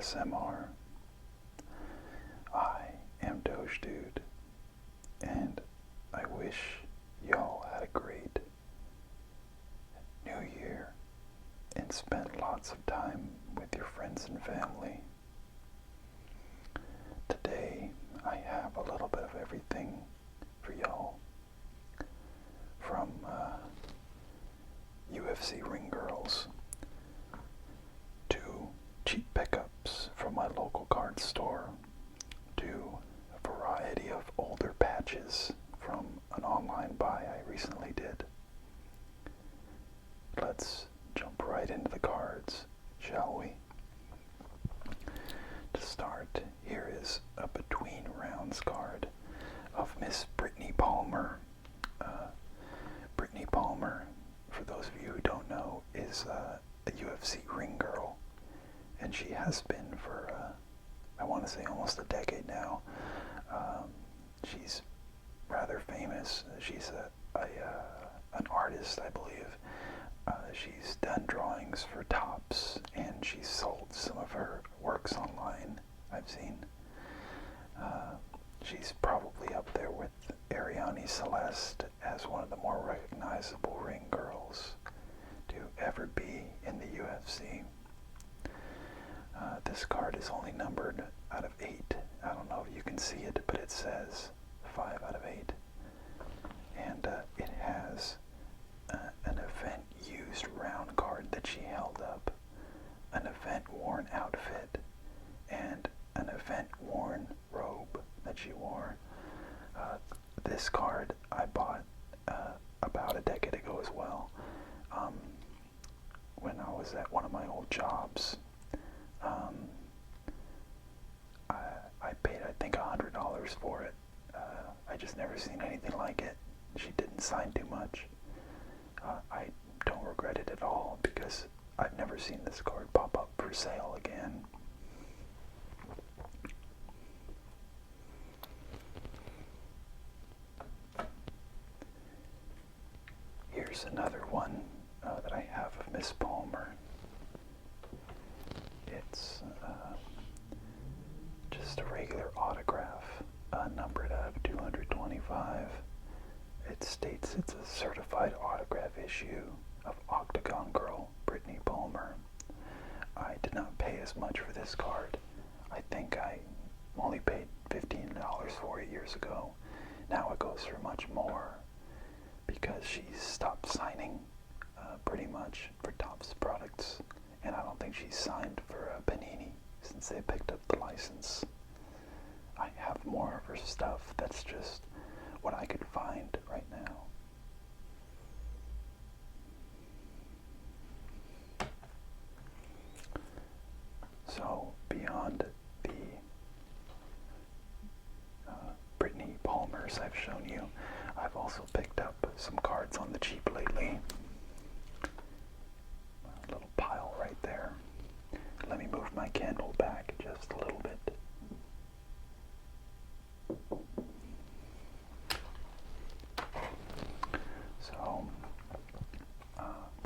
DogeDudeASMR. I am DogeDude, and I wish y'all had a great New Year and spent lots of time with your friends and family. Today, I have a little bit of everything for y'all, from UFC ring girls to cheap pickups from my local card store to a variety of older patches from an online buy I recently did. Let's jump right into the cards, shall we? To start, here is a between rounds card of Miss Brittany Palmer. Brittany Palmer, for those of you who don't know, is a UFC ring girl, and she has been for, I want to say, almost a decade now. She's rather famous. She's an artist, I believe. She's done drawings for Tops, and she's sold some of her works online, I've seen. She's probably up there with Ariane Celeste as one of the more recognizable ring girls to ever be in the UFC. This card is only numbered out of 8. I don't know if you can see it, but it says 5 out of 8. And it has an event used round card that she held up, an event worn outfit, and an event worn robe that she wore. This card I bought about a decade ago as well, when I was at one of my old jobs. I paid, I think, $100 for it. I just never seen anything like it. She didn't sign too much. I don't regret it at all, because I've never seen this card pop up for sale again. Here's another one that I have of Miss Palmer. It's just a regular autograph, numbered out of 225. It states it's a certified autograph issue of Octagon Girl Brittany Palmer. I did not pay as much for this card. I think I only paid $15 for it years ago. Now it goes for much more, because she's stopped signing pretty much for Topps products, and I don't think she's signed for Panini since they picked up the license. I have more of her stuff that's just what I could find right now. So beyond the Brittany Palmers I've shown you, I've also picked up some cards on the cheap lately. A little pile right there. Let me move my candle back just a little bit. So,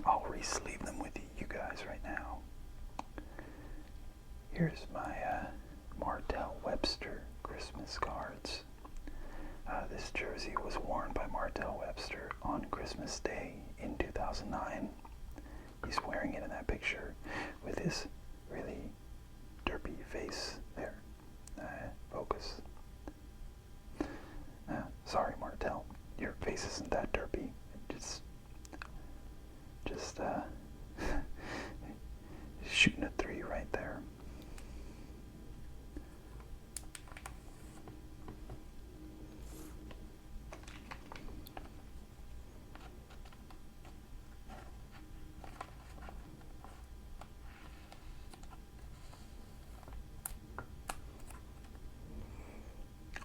I'll re-sleeve them with you guys right now. Here's my Martell Webster Christmas cards. This jersey was worn by Martell Webster on Christmas Day in 2009. He's wearing it in that picture with his really derpy face there. Focus. Sorry, Martell, your face isn't that derpy. Just shooting a 3 right there.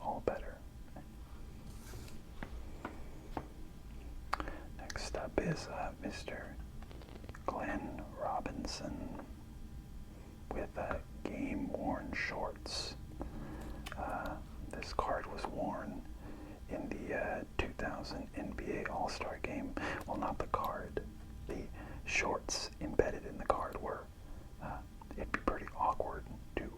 All better. Next up is Mr. Glenn Robinson with game-worn shorts. This card was worn in the 2000 NBA All-Star Game. Well, not the card. The shorts embedded in the card were, it'd be pretty awkward to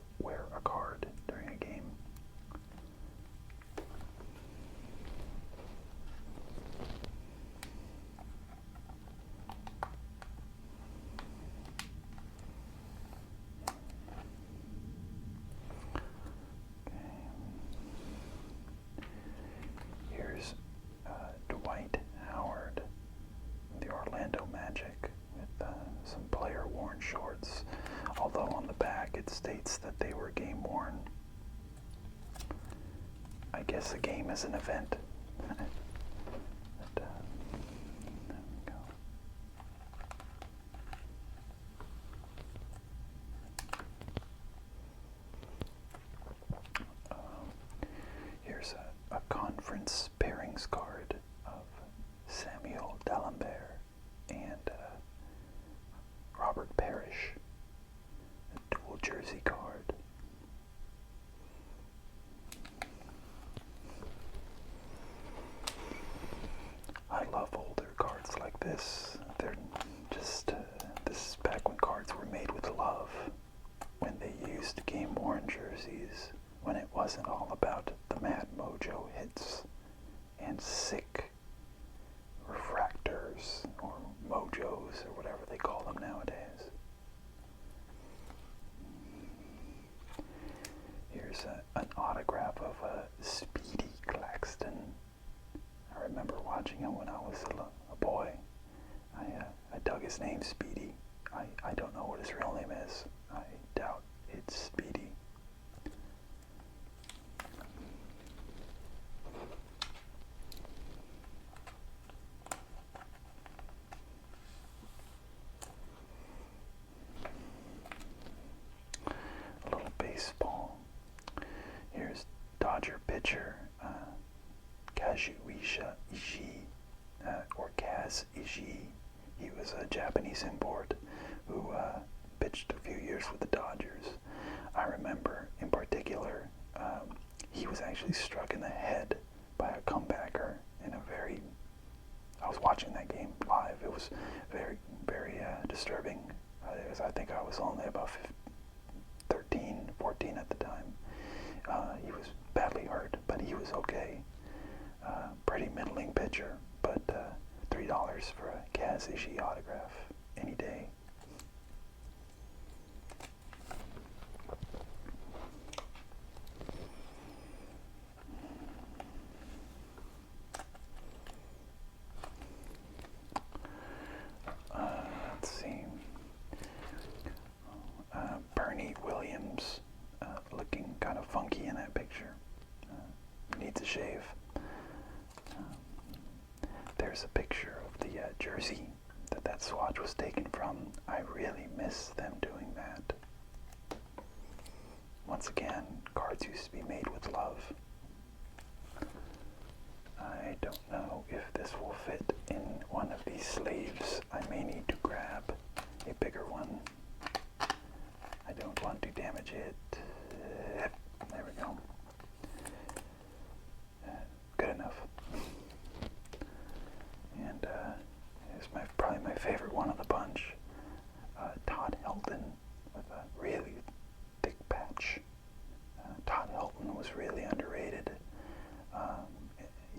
as an event. But, there we go. Here's a conference pairings card of Samuel D'Alembert and Robert Parrish. A dual jersey card. I love older cards like this. They're just, this is back when cards were made with love, when they used game-worn jerseys, when it wasn't all about the Mad Mojo hits and sick refractors or mojos or whatever they call them nowadays. Here's an autograph of Speedy Claxton. I remember watching him when I was a boy. I dug his name, Speedy. I don't know what his real name is. I doubt it's Speedy. A little baseball. Here's Dodger pitcher Kazuhisa Ishii, or Kaz Ishii. He was a Japanese import who pitched a few years with the Dodgers. I remember, in particular, he was actually struck in the head by a comebacker in a very... I was watching that game live. It was very, very disturbing. I think I was only about 13, 14 at the time. He was badly hurt, but he was okay. Pretty middling pitcher, but $3 for a Kaz Ishii autograph any day. Let's see. Bernie Williams, looking kind of funky in that picture. Needs a shave. There's a picture of the jersey that swatch was taken from. I really miss them doing that. Once again, cards used to be made with love. I don't know if this will fit in one of these sleeves. I may need to grab a bigger one. I don't want to damage it. There we go. Good enough. And here's probably my favorite one of the bunch. Todd Helton with a really thick patch. Todd Helton was really underrated.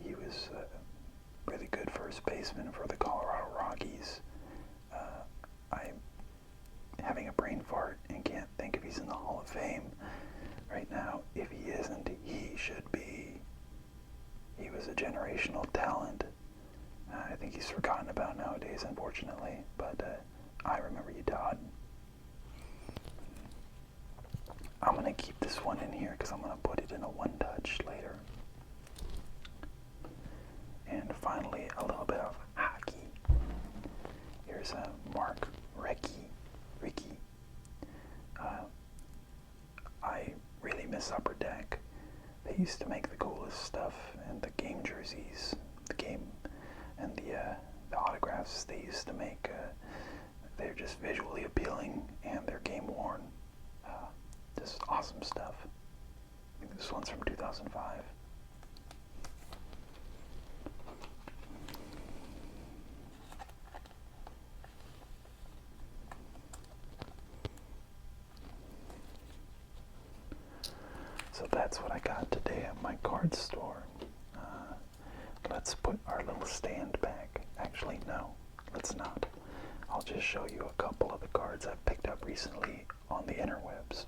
He was a really good first baseman for the Colorado Rockies. I'm having a brain fart and can't think if he's in the Hall of Fame right now. If he isn't, he should be. He was a generational talent. I think he's forgotten about nowadays, unfortunately, but I remember you, Todd. I'm going to keep this one in here because I'm going to put it in a one-touch later. And finally, a little bit of hockey. Here's Mark Recchi. I really miss Upper Deck. They used to make the coolest stuff, and the game jerseys, the game and the autographs they used to make, they're just visually appealing and they're game worn. Just awesome stuff. I think this one's from 2005. So that's what I got today at my card store. Let's put our little stand back. Actually, no, let's not. I'll just show you a couple of the cards I've picked up recently on the interwebs.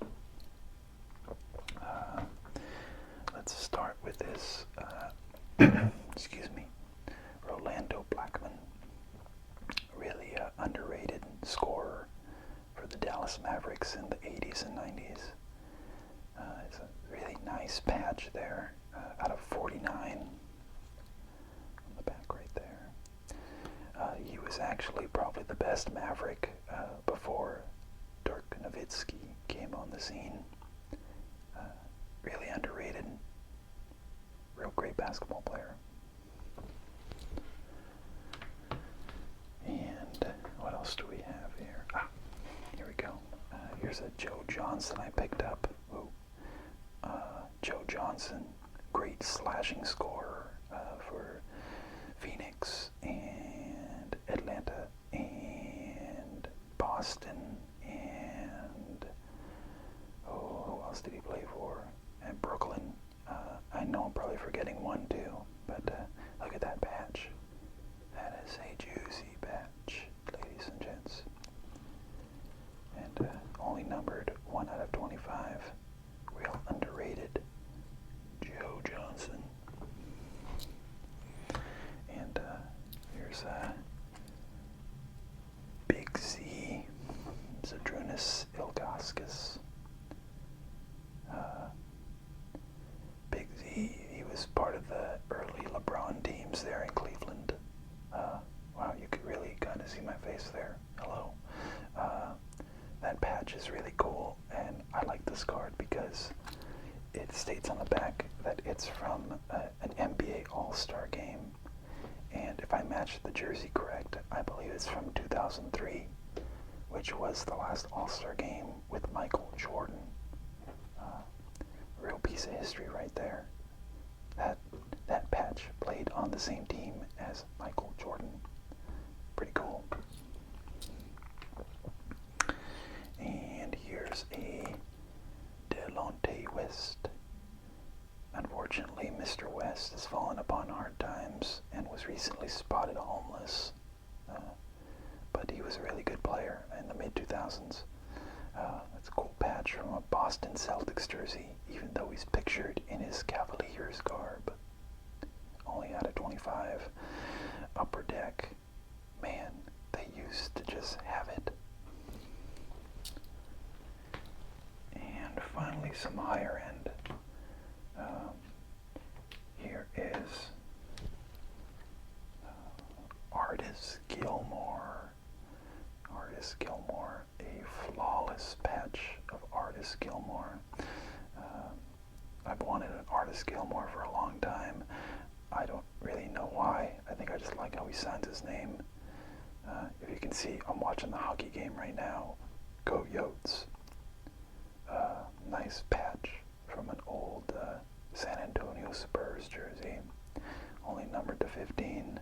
Let's start with this, excuse me, Rolando Blackman. Really underrated scorer for the Dallas Mavericks in the 80s and 90s. It's a really nice patch there, out of 49 on the back right there. He was actually probably the best Maverick before Dirk Nowitzki came on the scene. Really underrated. Real great basketball player. And what else do we have here? Here we go. Here's a Joe Johnson I picked up. Ooh. Joe Johnson, great slashing scorer for Phoenix and Atlanta and Boston and who else did he play for? And Brooklyn. I know I'm probably forgetting one too, but look at that patch. That is a juicy patch, ladies and gents. And only numbered 1 out of 25. Real underrated Joe Johnson. And here's Big Z, Zydrunas Ilgauskas. Big Z, he was part of the early LeBron teams there in Cleveland. Wow, you could really kind of see my face there. Hello. That patch is really cool, and I like this card because it states on the back that it's from an NBA All-Star game. And if I match the jersey correct, I believe it's from 2003, which was the last All-Star game with Michael Jordan. Real piece of history right there. That patch played on the same team as Michael Jordan. Pretty cool. And here's a Delonte West. Unfortunately, Mr. West has fallen upon hard times and was recently spotted homeless. But he was a really good player in the mid-2000s. That's a cool patch from a Boston Celtics jersey, even though he's pictured in his Cavaliers garb. Only out of 25. Upper Deck. Man, they used to just have it. And finally, some higher end. Here is Artis Gilmore. Artis Gilmore, a flawless patch of Artis Gilmore. I've wanted an Artis Gilmore for a long time. I don't really know why. I think I just like how he signs his name. If you can see, I'm watching the hockey game right now. Go Yotes. Nice patch from an old San Antonio Spurs jersey. Only numbered to 15.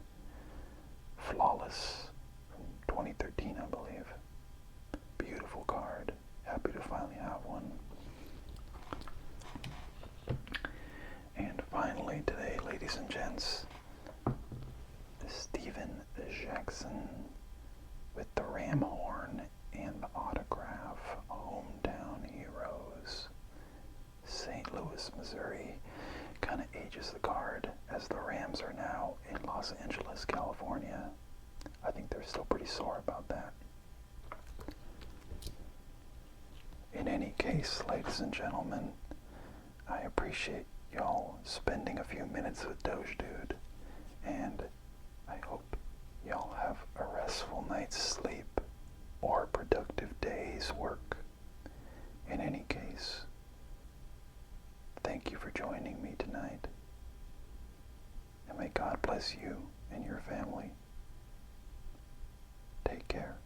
Flawless from 2013, I believe. Beautiful card. Happy to finally have one. And finally today, ladies and gents, Steven Jackson with the ram horn and the autograph. Hometown Heroes. St. Louis, Missouri. Kind of ages the card, as the Rams are now in Los Angeles, California. I think they're still pretty sore about that. In any case, ladies and gentlemen, I appreciate y'all spending a few minutes with Doge Dude, and I hope y'all have a restful night's sleep or a productive day's work. In any case, thank you for joining me tonight, and may God bless you and your family. Take care.